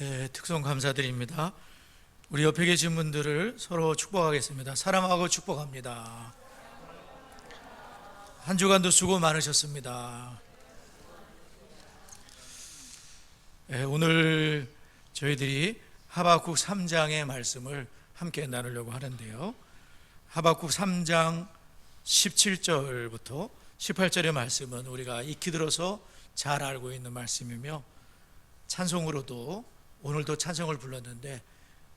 네, 특송 감사드립니다. 우리 옆에 계신 분들을 서로 축복하겠습니다. 사랑하고 축복합니다. 한 주간도 수고 많으셨습니다. 네, 오늘 저희들이 하박국 3장의 말씀을 함께 나누려고 하는데요. 하박국 3장 17절부터 18절의 말씀은 우리가 익히 들어서 잘 알고 있는 말씀이며, 찬송으로도 오늘도 찬송을 불렀는데,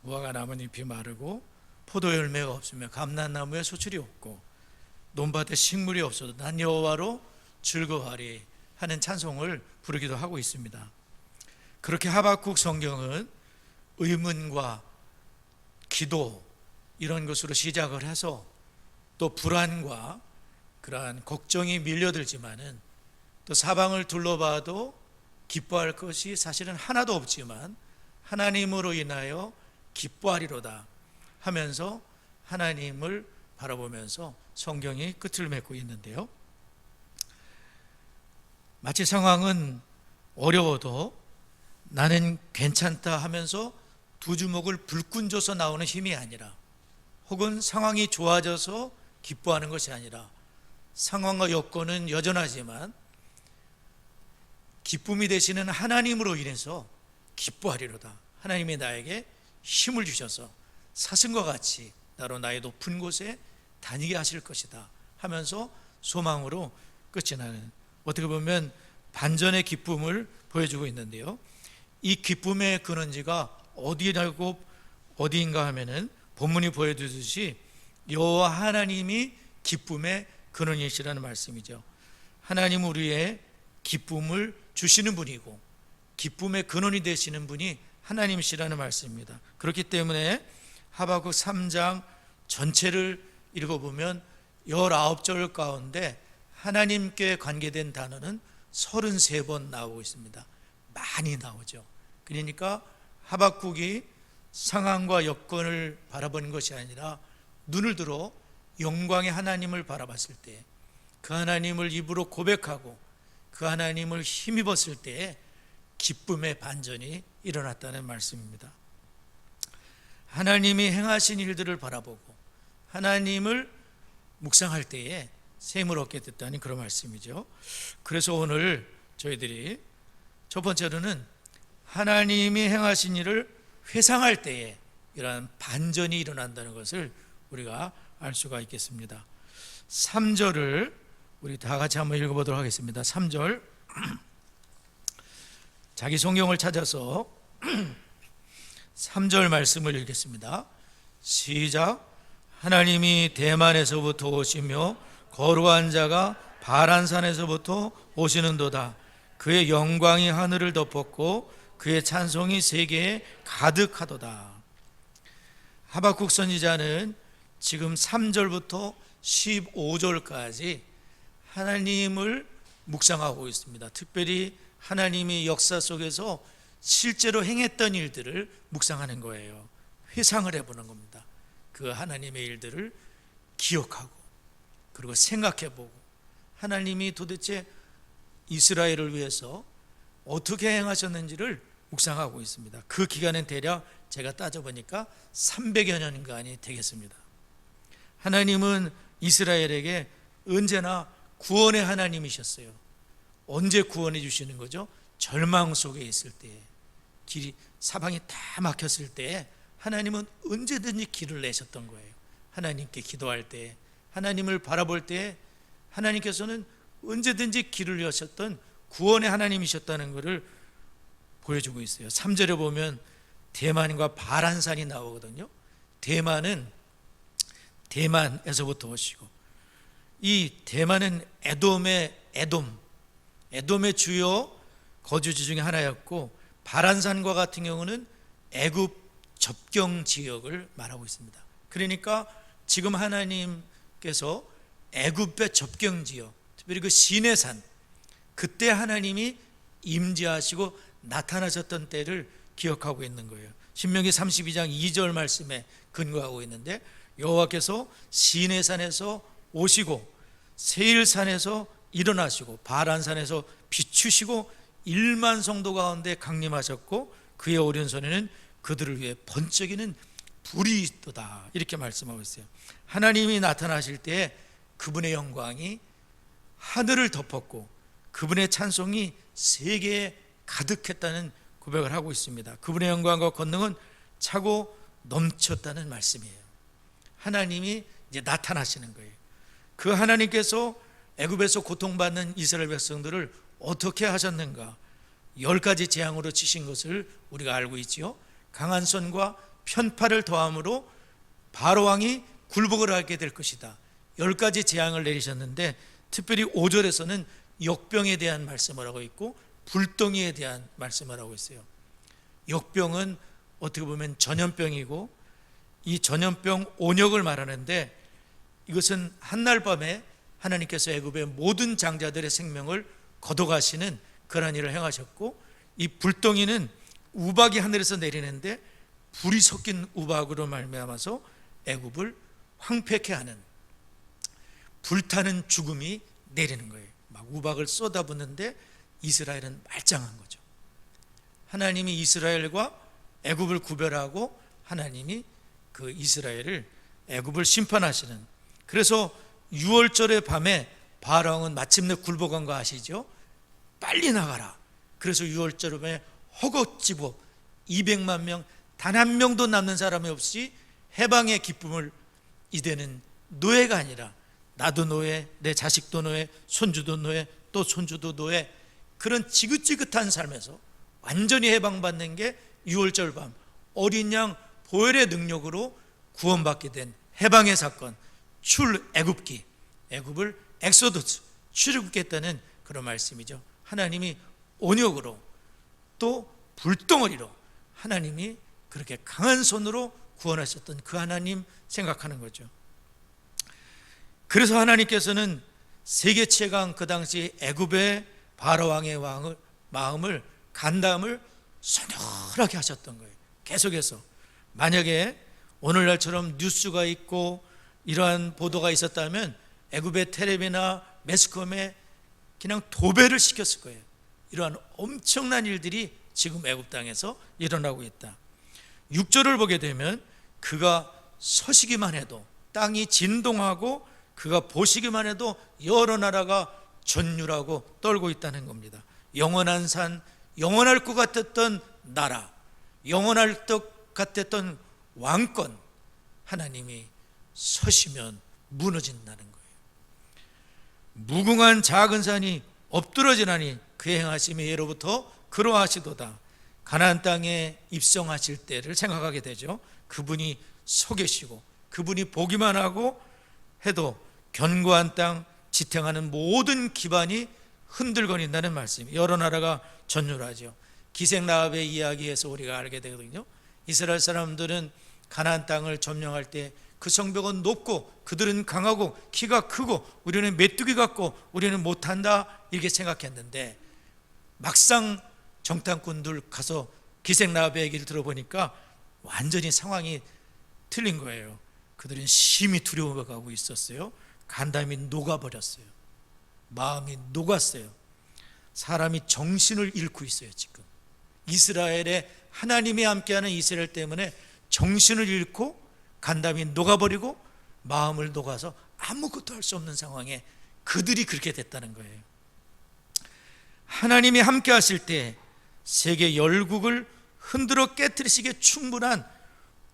무화과 나뭇잎이 마르고 포도 열매가 없으며 감람나무에 소출이 없고 논밭에 식물이 없어도 난 여호와로 즐거워하리 하는 찬송을 부르기도 하고 있습니다. 그렇게 하박국 성경은 의문과 기도 이런 것으로 시작을 해서 또 불안과 그러한 걱정이 밀려들지만은, 또 사방을 둘러봐도 기뻐할 것이 사실은 하나도 없지만 하나님으로 인하여 기뻐하리로다 하면서 하나님을 바라보면서 성경이 끝을 맺고 있는데요. 마치 상황은 어려워도 나는 괜찮다 하면서 두 주먹을 불끈 져서 나오는 힘이 아니라, 혹은 상황이 좋아져서 기뻐하는 것이 아니라, 상황과 여건은 여전하지만 기쁨이 되시는 하나님으로 인해서 기뻐하리로다. 하나님이 나에게 힘을 주셔서 사슴과 같이 나로 나의 높은 곳에 다니게 하실 것이다 하면서 소망으로 끝이 나는, 어떻게 보면 반전의 기쁨을 보여주고 있는데요. 이 기쁨의 근원지가 어디라고 어디인가 하면은 본문이 보여주듯이 여호와 하나님이 기쁨의 근원이시라는 말씀이죠. 하나님은 우리의 기쁨을 주시는 분이고 기쁨의 근원이 되시는 분이 하나님이시라는 말씀입니다. 그렇기 때문에 하박국 3장 전체를 읽어보면 19절 가운데 하나님께 관계된 단어는 33번 나오고 있습니다. 많이 나오죠. 그러니까 하박국이 상황과 여건을 바라보는 것이 아니라 눈을 들어 영광의 하나님을 바라봤을 때, 그 하나님을 입으로 고백하고 그 하나님을 힘입었을 때에 기쁨의 반전이 일어났다는 말씀입니다. 하나님이 행하신 일들을 바라보고 하나님을 묵상할 때에 샘을 얻게 됐다는 그런 말씀이죠. 그래서 오늘 저희들이 첫 번째로는 하나님이 행하신 일을 회상할 때에 이러한 반전이 일어난다는 것을 우리가 알 수가 있겠습니다. 3절을 우리 다 같이 한번 읽어보도록 하겠습니다. 3절 자기 성경을 찾아서 3절 말씀을 읽겠습니다. 시작. 하나님이 대만에서부터 오시며 거룩한 자가 바란산에서부터 오시는도다. 그의 영광이 하늘을 덮었고 그의 찬송이 세계에 가득하도다. 하박국 선지자는 지금 3절부터 15절까지 하나님을 묵상하고 있습니다. 특별히 하나님이 역사 속에서 실제로 행했던 일들을 묵상하는 거예요. 회상을 해보는 겁니다. 그 하나님의 일들을 기억하고 그리고 생각해보고, 하나님이 도대체 이스라엘을 위해서 어떻게 행하셨는지를 묵상하고 있습니다. 그 기간은 대략 제가 따져보니까 300여 년간이 되겠습니다. 하나님은 이스라엘에게 언제나 구원의 하나님이셨어요. 언제 구원해 주시는 거죠? 절망 속에 있을 때, 길이 사방이 다 막혔을 때 하나님은 언제든지 길을 내셨던 거예요. 하나님께 기도할 때, 하나님을 바라볼 때 하나님께서는 언제든지 길을 여셨던 구원의 하나님이셨다는 것을 보여주고 있어요. 3절에 보면 대만과 바란산이 나오거든요. 대만은 대만에서부터 오시고, 이 대만은 에돔의 주요 거주지 중에 하나였고, 바란산과 같은 경우는 애굽 접경 지역을 말하고 있습니다. 그러니까 지금 하나님께서 애굽의 접경 지역, 특별히 그 시내산, 그때 하나님이 임재하시고 나타나셨던 때를 기억하고 있는 거예요. 신명기 32장 2절 말씀에 근거하고 있는데, 여호와께서 시내산에서 오시고 세일산에서 일어나시고 바란산에서 비추시고 1만 성도 가운데 강림하셨고, 그의 오른손에는 그들을 위해 번쩍이는 불이 있도다. 이렇게 말씀하고 있어요. 하나님이 나타나실 때 그분의 영광이 하늘을 덮었고 그분의 찬송이 세계에 가득했다는 고백을 하고 있습니다. 그분의 영광과 권능은 차고 넘쳤다는 말씀이에요. 하나님이 이제 나타나시는 거예요. 그 하나님께서 애굽에서 고통받는 이스라엘 백성들을 어떻게 하셨는가? 10가지 재앙으로 치신 것을 우리가 알고 있지요. 강한 손과 편파를 더함으로 바로 왕이 굴복을 하게 될 것이다. 10가지 재앙을 내리셨는데 특별히 5절에서는 역병에 대한 말씀을 하고 있고 불덩이에 대한 말씀을 하고 있어요. 역병은 어떻게 보면 전염병이고 이 전염병 온역을 말하는데 이것은 한날 밤에 하나님께서 애굽의 모든 장자들의 생명을 걷어가시는 그런 일을 행하셨고, 이 불덩이는 우박이 하늘에서 내리는데 불이 섞인 우박으로 말미암아서 애굽을 황폐케 하는 불타는 죽음이 내리는 거예요. 막 우박을 쏟아붓는데 이스라엘은 말짱한 거죠. 하나님이 이스라엘과 애굽을 구별하고 하나님이 그 이스라엘을 애굽을 심판하시는, 그래서 6월절의 밤에 바로왕은 마침내 굴복한 거 아시죠? 빨리 나가라. 그래서 6월절의 밤에 허겁지겁 200만 명 단 한 명도 남는 사람이 없이 해방의 기쁨을 이대는 노예가 아니라 나도 노예, 내 자식도 노예, 손주도 노예, 또 손주도 노예, 그런 지긋지긋한 삶에서 완전히 해방받는 게 6월절 밤 어린 양 보혈의 능력으로 구원받게 된 해방의 사건, 출애굽기, 애굽을 엑소더스, 출애굽했다는 그런 말씀이죠. 하나님이 온역으로 또 불덩어리로 하나님이 그렇게 강한 손으로 구원하셨던 그 하나님 생각하는 거죠. 그래서 하나님께서는 세계 최강 그 당시 애굽의 바로왕의 마음을 간담을 서늘하게 하셨던 거예요. 계속해서 만약에 오늘날처럼 뉴스가 있고 이러한 보도가 있었다면 애굽의 텔레비나 매스컴에 그냥 도배를 시켰을 거예요. 이러한 엄청난 일들이 지금 애굽 땅에서 일어나고 있다. 6절을 보게 되면 그가 서시기만 해도 땅이 진동하고 그가 보시기만 해도 여러 나라가 전율하고 떨고 있다는 겁니다. 영원한 산, 영원할 것 같았던 나라, 영원할 것 같았던 왕권, 하나님이 서시면 무너진다는 거예요. 무궁한 작은 산이 엎드러지나니 그의 행하심이 예로부터 그러하시도다. 가나안 땅에 입성하실 때를 생각하게 되죠. 그분이 서 계시고 그분이 보기만 하고 해도 견고한 땅, 지탱하는 모든 기반이 흔들거린다는 말씀. 여러 나라가 전율하죠. 기생라합의 이야기에서 우리가 알게 되거든요. 이스라엘 사람들은 가나안 땅을 점령할 때 그 성벽은 높고 그들은 강하고 키가 크고 우리는 메뚜기 같고 우리는 못한다, 이렇게 생각했는데 막상 정탐꾼들 가서 기생라합의 얘기를 들어보니까 완전히 상황이 틀린 거예요. 그들은 심히 두려워하고 있었어요. 간담이 녹아버렸어요. 마음이 녹았어요. 사람이 정신을 잃고 있어요. 지금 이스라엘에 하나님이 함께하는 이스라엘 때문에 정신을 잃고 간담이 녹아버리고 마음을 녹아서 아무것도 할 수 없는 상황에 그들이 그렇게 됐다는 거예요. 하나님이 함께 하실 때 세계 열국을 흔들어 깨뜨리시기에 충분한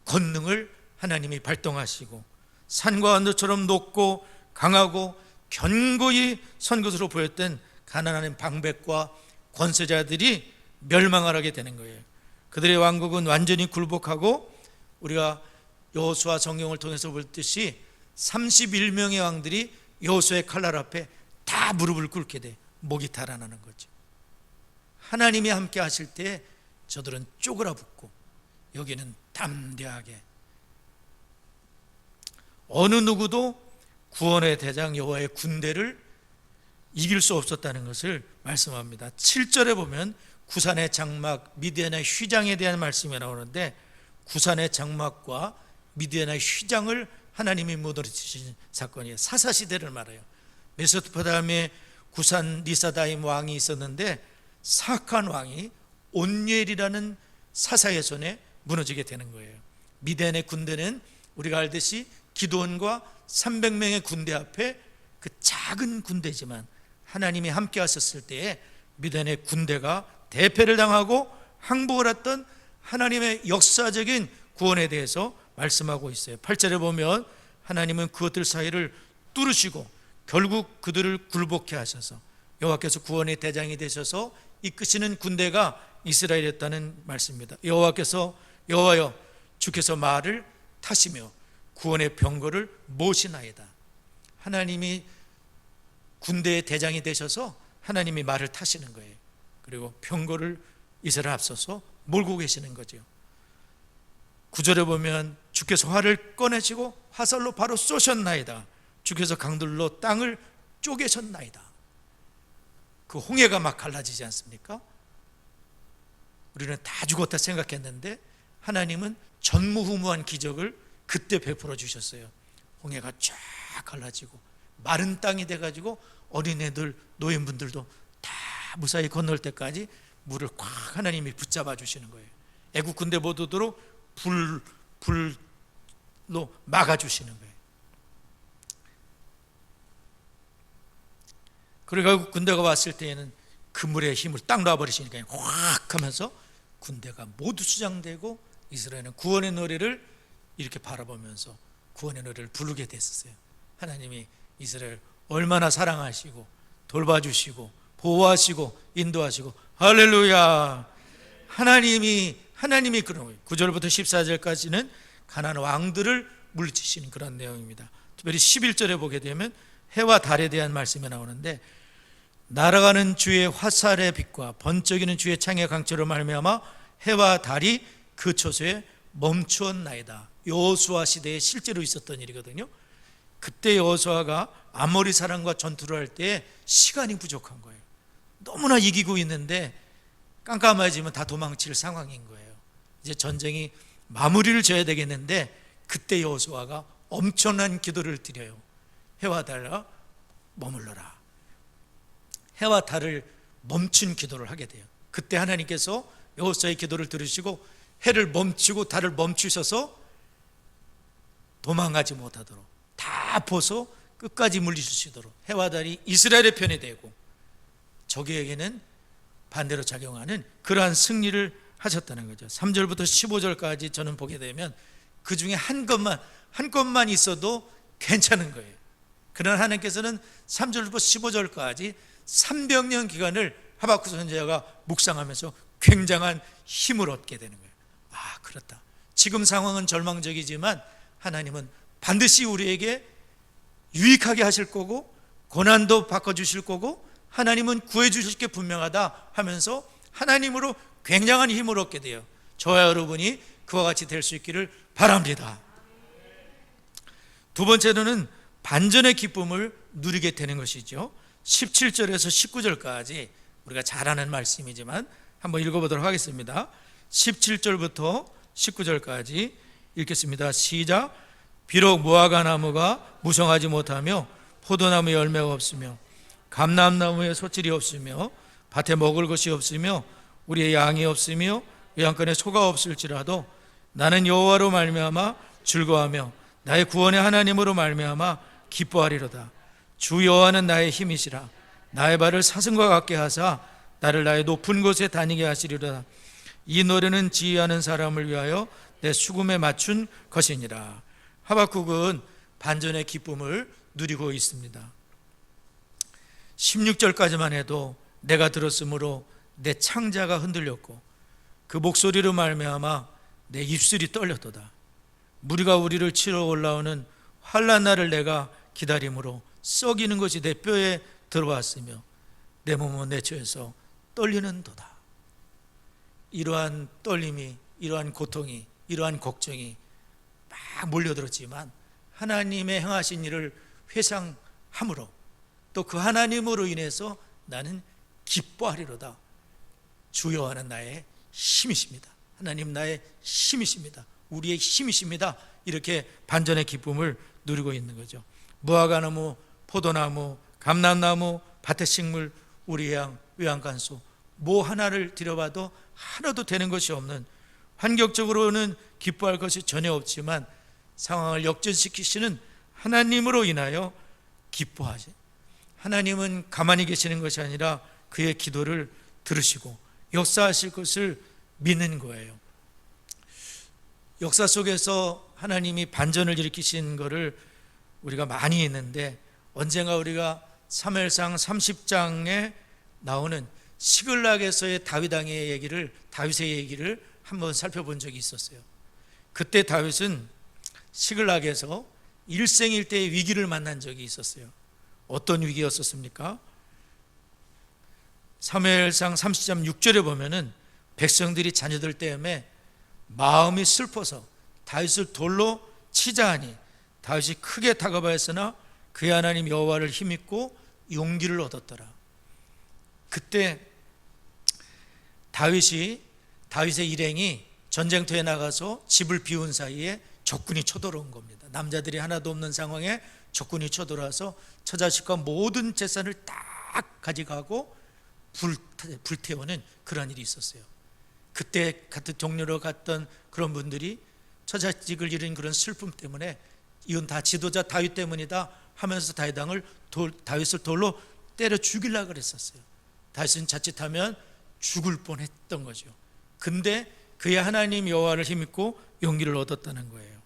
권능을 하나님이 발동하시고 산과 언덕처럼 높고 강하고 견고히 선 것으로 보였던 가나안의 방백과 권세자들이 멸망하게 되는 거예요. 그들의 왕국은 완전히 굴복하고 우리가 여호수아 성경을 통해서 볼 듯이 31명의 왕들이 여호수아의 칼날 앞에 다 무릎을 꿇게 돼 목이 달아나는 거죠. 하나님이 함께 하실 때 저들은 쪼그라붙고 여기는 담대하게 어느 누구도 구원의 대장 여호와의 군대를 이길 수 없었다는 것을 말씀합니다. 7절에 보면 구산의 장막, 미디안의 휘장에 대한 말씀이 나오는데 구산의 장막과 미디안의 휘장을 하나님이 무너뜨리신 사건이에요. 사사시대를 말해요. 메소포타미아에 구산 리사다임 왕이 있었는데 사악한 왕이 온니엘이라는 사사의 손에 무너지게 되는 거예요. 미디안의 군대는 우리가 알듯이 기드온과 300명의 군대 앞에 그 작은 군대지만 하나님이 함께 하셨을 때에 미디안의 군대가 대패를 당하고 항복을 했던 하나님의 역사적인 구원에 대해서 말씀하고 있어요. 8절에 보면 하나님은 그것들 사이를 뚫으시고 결국 그들을 굴복케 하셔서 여호와께서 구원의 대장이 되셔서 이끄시는 군대가 이스라엘이었다는 말씀입니다. 여호와여 주께서 말을 타시며 구원의 병거를 모시나이다. 하나님이 군대의 대장이 되셔서 하나님이 말을 타시는 거예요. 그리고 병거를 이스라엘 앞서서 몰고 계시는 거죠. 9절에 보면 주께서 활을 꺼내시고 화살로 바로 쏘셨나이다. 주께서 강들로 땅을 쪼개셨나이다. 그 홍해가 막 갈라지지 않습니까? 우리는 다 죽었다 생각했는데 하나님은 전무후무한 기적을 그때 베풀어 주셨어요. 홍해가 쫙 갈라지고 마른 땅이 돼가지고 어린애들, 노인분들도 다 무사히 건널 때까지 물을 꽉 하나님이 붙잡아 주시는 거예요. 애국 군대 못 오도록 불로 막아 주시는 거예요. 그래가지고 군대가 왔을 때에는 그 물의 힘을 딱 놔버리시니까 확 하면서 군대가 모두 수장되고 이스라엘은 구원의 노래를 이렇게 바라보면서 구원의 노래를 부르게 됐었어요. 하나님이 이스라엘 얼마나 사랑하시고 돌봐주시고 보호하시고 인도하시고 할렐루야. 하나님이 그런 거예요. 9절부터 14절까지는 가나안 왕들을 물리치시는 그런 내용입니다. 특별히 11절에 보게 되면 해와 달에 대한 말씀이 나오는데 날아가는 주의 화살의 빛과 번쩍이는 주의 창의 강철로 말미암아 해와 달이 그 처소에 멈추었나이다. 여호수아 시대에 실제로 있었던 일이거든요. 그때 여호수아가 아모리 사람과 전투를 할 때 시간이 부족한 거예요. 너무나 이기고 있는데 깜깜해지면 다 도망칠 상황인 거예요. 이제 전쟁이 마무리를 져야 되겠는데 그때 여호수아가 엄청난 기도를 드려요. 해와 달아 머물러라. 해와 달을 멈춘 기도를 하게 돼요. 그때 하나님께서 여호수아의 기도를 들으시고 해를 멈추고 달을 멈추셔서 도망가지 못하도록 다 보서 끝까지 물리치시도록 해와 달이 이스라엘의 편이 되고 적에게는 반대로 작용하는 그러한 승리를 하셨다는 거죠. 3절부터 15절까지 저는 보게 되면 그 중에 한 것만 있어도 괜찮은 거예요. 그러나 하나님께서는 3절부터 15절까지 300년 기간을 하박국 선지자가 묵상하면서 굉장한 힘을 얻게 되는 거예요. 아, 그렇다. 지금 상황은 절망적이지만 하나님은 반드시 우리에게 유익하게 하실 거고 고난도 바꿔주실 거고 하나님은 구해주실 게 분명하다 하면서 하나님으로 굉장한 힘을 얻게 돼요. 저와 여러분이 그와 같이 될 수 있기를 바랍니다. 두 번째로는 반전의 기쁨을 누리게 되는 것이죠. 17절에서 19절까지 우리가 잘 아는 말씀이지만 한번 읽어보도록 하겠습니다. 17절부터 19절까지 읽겠습니다. 시작. 비록 무화과 나무가 무성하지 못하며 포도나무 열매가 없으며 감람나무에 소질이 없으며 밭에 먹을 것이 없으며 우리의 양이 없으며 외양간에 소가 없을지라도 나는 여호와로 말미암아 즐거워하며 나의 구원의 하나님으로 말미암아 기뻐하리로다. 주 여호와는 나의 힘이시라. 나의 발을 사슴과 같게 하사 나를 나의 높은 곳에 다니게 하시리로다. 이 노래는 지휘하는 사람을 위하여 내 수금에 맞춘 것이니라. 하박국은 반전의 기쁨을 누리고 있습니다. 16절까지만 해도 내가 들었으므로 내 창자가 흔들렸고 그 목소리로 말미암아 내 입술이 떨렸도다. 무리가 우리를 치러 올라오는 환난 날을 내가 기다림으로 썩이는 것이 내 뼈에 들어왔으며 내 몸은 내 처에서 떨리는도다. 이러한 떨림이, 이러한 고통이, 이러한 걱정이 막 몰려들었지만 하나님의 행하신 일을 회상함으로 또 그 하나님으로 인해서 나는 기뻐하리로다. 주 여호와는 나의 힘이십니다. 하나님 나의 힘이십니다. 우리의 힘이십니다. 이렇게 반전의 기쁨을 누리고 있는 거죠. 무화과나무, 포도나무, 감람나무, 밭의 식물, 우리의 양, 외양간소 뭐 하나를 들여봐도 하나도 되는 것이 없는 환경적으로는 기뻐할 것이 전혀 없지만 상황을 역전시키시는 하나님으로 인하여 기뻐하지. 하나님은 가만히 계시는 것이 아니라 그의 기도를 들으시고 역사하실 것을 믿는 거예요. 역사 속에서 하나님이 반전을 일으키신 것을 우리가 많이 있는데, 언젠가 우리가 사무엘상 30장에 나오는 시글락에서의 다윗의 얘기를 한번 살펴본 적이 있었어요. 그때 다윗은 시글락에서 일생일대의 위기를 만난 적이 있었어요. 어떤 위기였었습니까? 사무엘상 30장 6절에 보면은 백성들이 자녀들 때문에 마음이 슬퍼서 다윗을 돌로 치자 하니 다윗이 크게 다가바했으나 그의 하나님 여호와를 힘입고 용기를 얻었더라. 그때 다윗의 일행이 전쟁터에 나가서 집을 비운 사이에 적군이 쳐들어온 겁니다. 남자들이 하나도 없는 상황에 적군이 쳐들어와서 처자식과 모든 재산을 딱 가져가고 불태우는 그런 일이 있었어요. 그때 같은 동료로 갔던 그런 분들이 처자식을 잃은 그런 슬픔 때문에 이건 다 지도자 다윗 때문이다 하면서 다윗을 돌로 때려 죽이려고 그랬었어요. 다윗은 자칫하면 죽을 뻔했던 거죠. 근데 그의 하나님 여호와를 힘입고 용기를 얻었다는 거예요.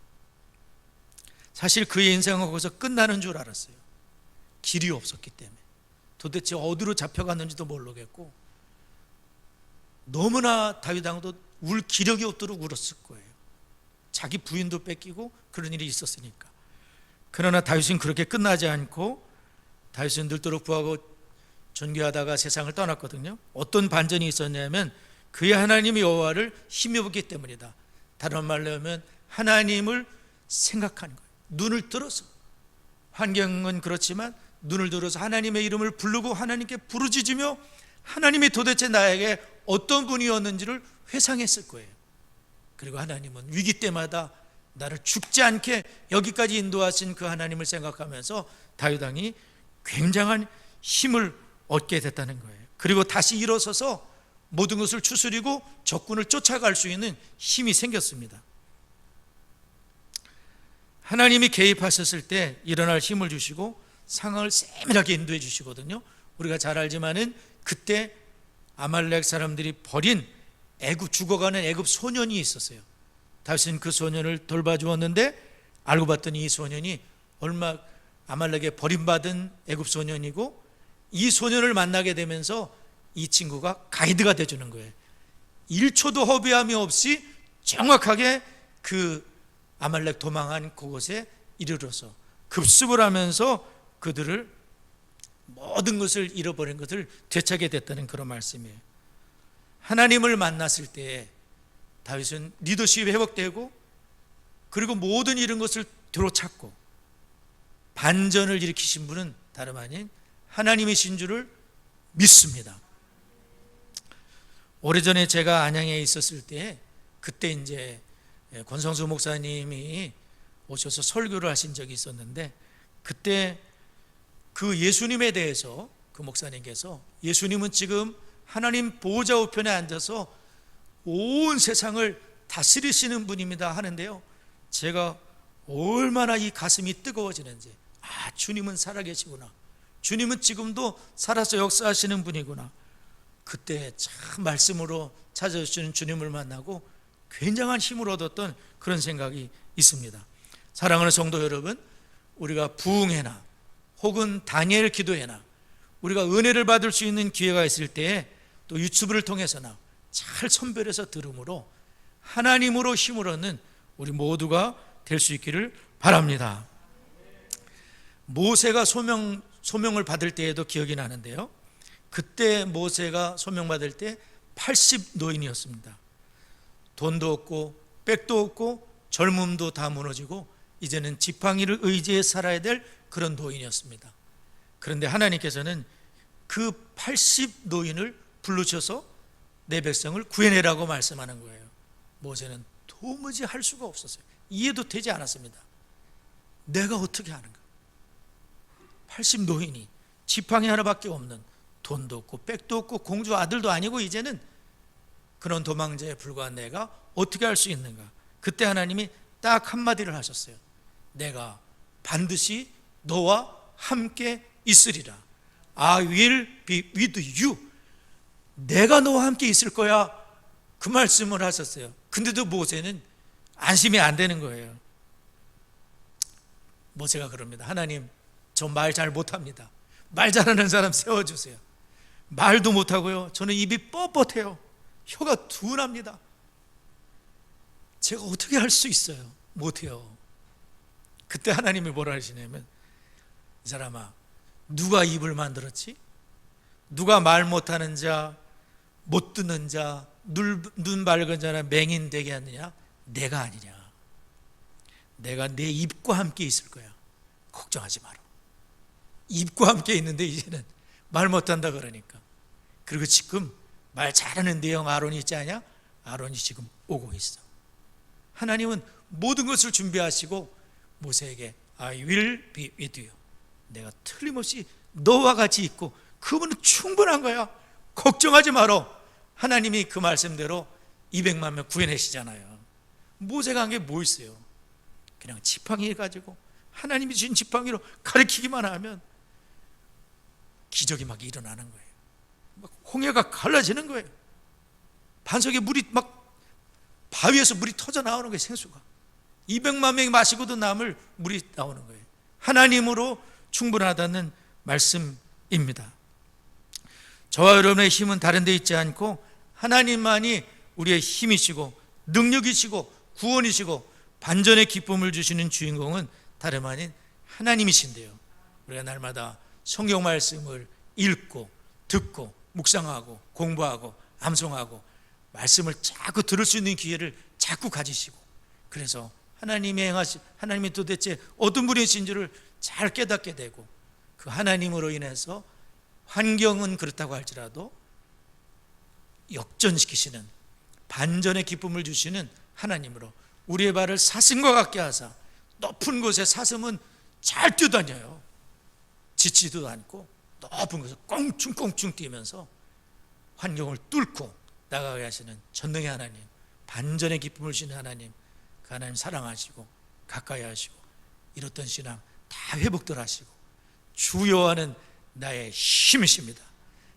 사실 그의 인생은 거기서 끝나는 줄 알았어요. 길이 없었기 때문에. 도대체 어디로 잡혀갔는지도 모르겠고, 너무나 다윗 왕도 울 기력이 없도록 울었을 거예요. 자기 부인도 뺏기고 그런 일이 있었으니까. 그러나 다윗은 그렇게 끝나지 않고, 다윗은 늘도록 부하고 존귀하다가 세상을 떠났거든요. 어떤 반전이 있었냐면 그의 하나님 여호와를 힘입었기 때문이다. 다른 말로 하면 하나님을 생각하는 거예요. 눈을 들어서, 환경은 그렇지만 눈을 들어서 하나님의 이름을 부르고 하나님께 부르짖으며 하나님이 도대체 나에게 어떤 분이었는지를 회상했을 거예요. 그리고 하나님은 위기 때마다 나를 죽지 않게 여기까지 인도하신 그 하나님을 생각하면서 다윗 왕이 굉장한 힘을 얻게 됐다는 거예요. 그리고 다시 일어서서 모든 것을 추스리고 적군을 쫓아갈 수 있는 힘이 생겼습니다. 하나님이 개입하셨을 때 일어날 힘을 주시고 상황을 세밀하게 인도해 주시거든요. 우리가 잘 알지만은 그때 아말렉 사람들이 버린 죽어가는 애굽 소년이 있었어요. 다윗은 그 소년을 돌봐주었는데 알고 봤더니 이 소년이 아말렉에 버림받은 애굽 소년이고, 이 소년을 만나게 되면서 이 친구가 가이드가 돼주는 거예요. 1초도 허비함이 없이 정확하게 그 아말렉 도망한 그곳에 이르러서 급습을 하면서 그들을 모든 것을 잃어버린 것을 되찾게 됐다는 그런 말씀이에요. 하나님을 만났을 때 다윗은 리더십이 회복되고, 그리고 모든 이런 것을 되찾고 반전을 일으키신 분은 다름 아닌 하나님이신 줄을 믿습니다. 오래전에 제가 안양에 있었을 때, 그때 이제 권성수 목사님이 오셔서 설교를 하신 적이 있었는데, 그때 그 예수님에 대해서 그 목사님께서, 예수님은 지금 하나님 보호자 우편에 앉아서 온 세상을 다스리시는 분입니다 하는데요, 제가 얼마나 이 가슴이 뜨거워지는지, 주님은 살아계시구나, 주님은 지금도 살아서 역사하시는 분이구나. 그때 참 말씀으로 찾아주시는 주님을 만나고 굉장한 힘을 얻었던 그런 생각이 있습니다. 사랑하는 성도 여러분, 우리가 부흥회나 혹은 다니엘 기도회나 우리가 은혜를 받을 수 있는 기회가 있을 때에 또 유튜브를 통해서나 잘 선별해서 들음으로 하나님으로 힘을 얻는 우리 모두가 될 수 있기를 바랍니다. 모세가 소명을 받을 때에도 기억이 나는데요, 그때 모세가 소명받을 때 80노인이었습니다. 돈도 없고 백도 없고 젊음도 다 무너지고 이제는 지팡이를 의지해 살아야 될 그런 노인이었습니다. 그런데 하나님께서는 그 80노인을 부르셔서 내 백성을 구해내라고 말씀하는 거예요. 모세는 도무지 할 수가 없었어요. 이해도 되지 않았습니다. 내가 어떻게 하는가? 80노인이 지팡이 하나밖에 없는, 돈도 없고 백도 없고 공주 아들도 아니고 이제는 그런 도망자에 불과한 내가 어떻게 할 수 있는가? 그때 하나님이 딱 한마디를 하셨어요. 내가 반드시 너와 함께 있으리라. I will be with you. 내가 너와 함께 있을 거야. 그 말씀을 하셨어요. 근데도 모세는 안심이 안 되는 거예요. 모세가 그럽니다. 하나님, 저 말 잘 못합니다. 말 잘하는 사람 세워주세요. 말도 못하고요, 저는 입이 뻣뻣해요. 혀가 둔합니다. 제가 어떻게 할 수 있어요? 못해요. 그때 하나님이 뭐라 하시냐면, 이 사람아, 누가 입을 만들었지? 누가 말 못하는 자, 못 듣는 자, 눈 밝은 자나 맹인 되게 하느냐? 내가 아니냐. 내가 내 입과 함께 있을 거야. 걱정하지 마라. 입과 함께 있는데 이제는 말 못한다 그러니까. 그리고 지금 말 잘하는 대형 아론이 있지 않냐? 아론이 지금 오고 있어. 하나님은 모든 것을 준비하시고 모세에게 I will be with you. 내가 틀림없이 너와 같이 있고 그분은 충분한 거야. 걱정하지 마라. 하나님이 그 말씀대로 200만 명 구해내시잖아요. 모세가 한 게 뭐 있어요? 그냥 지팡이 가지고 하나님이 주신 지팡이로 가리키기만 하면 기적이 막 일어나는 거예요. 막 홍해가 갈라지는 거예요. 반석에 물이 막 바위에서 물이 터져 나오는 거예요. 생수가 200만 명이 마시고도 남을 물이 나오는 거예요. 하나님으로 충분하다는 말씀입니다. 저와 여러분의 힘은 다른 데 있지 않고 하나님만이 우리의 힘이시고 능력이시고 구원이시고 반전의 기쁨을 주시는 주인공은 다름 아닌 하나님이신데요, 우리가 날마다 성경 말씀을 읽고 듣고 묵상하고 공부하고 암송하고 말씀을 자꾸 들을 수 있는 기회를 자꾸 가지시고, 그래서 하나님이 도대체 어떤 분이신지를 잘 깨닫게 되고, 그 하나님으로 인해서 환경은 그렇다고 할지라도 역전시키시는 반전의 기쁨을 주시는 하나님으로 우리의 발을 사슴과 같게 하사 높은 곳에 사슴은 잘 뛰어다녀요. 지치지도 않고 높은 곳에 꽁충꽁충 뛰면서 환경을 뚫고 나가게 하시는 전능의 하나님, 반전의 기쁨을 주시는 하나님, 그 하나님 사랑하시고 가까이 하시고 이렇던 신앙 다 회복들 하시고 주 여호와는 나의 힘이십니다.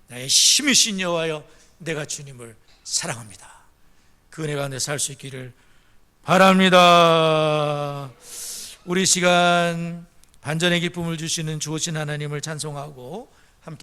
나의 힘이신 여호와여, 내가 주님을 사랑합니다. 그 은혜 가운데 살 수 있기를 바랍니다. 우리 시간 반전의 기쁨을 주시는 주오신 하나님을 찬송하고